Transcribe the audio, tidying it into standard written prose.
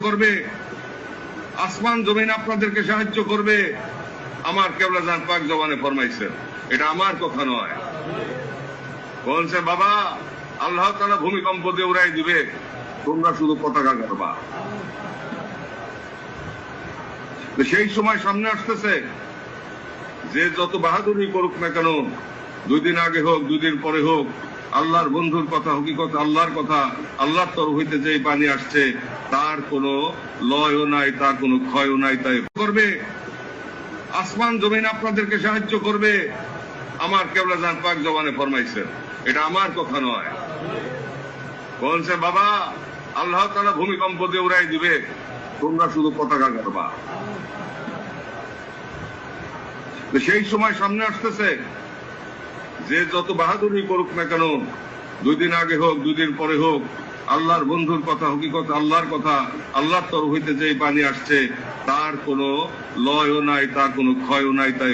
করবে, আসমান জমিন আপনাদেরকে সাহায্য করবে। আমার কেবলা জান পাক জবানে ফরমাইছেন, এটা আমার কথা নয়। বলছে বাবা আল্লাহ তাআলা ভূমিকম্প দিয়ে উড়াই দিবে, তোমরা শুধু পতাকা করবা। সেই সময় সামনে আসতেছে, যে যত বাহাদুরি করুক না কেন, 2 দিন আগে হোক 2 দিন পরে হোক, আল্লাহর বন্ধুর কথা, হকিকত আল্লাহর কথা, আল্লাহর তরফ হইতে যে পানি আসছে তার কোনো লয়ও নাই, তার কোনো ক্ষয়ও নাই। তাই করবে, আসমান জমিন আপনাদেরকে সাহায্য করবে। আমার কেবলা জান পাক জবানে ফরমাইছেন, এটা আমার কথা নয়। বলছে বাবা আল্লাহ তাআলা ভূমিকম্প দিয়ে উড়াই দিবে, তোমরা শুধু পতাকা করবা। সেই সময় সামনে আসতেছে, যে যত বাহাদুরি করুক না কেন, 2 দিন আগে হোক 2 দিন পরে হোক, আল্লাহর বন্ধুর কথা, হকিকত আল্লাহর কথা, আল্লাহর তরফ হইতে যে পানি আসছে তার কোনো লয়ও নাই, তার কোনো ক্ষয়ও নাই। তাই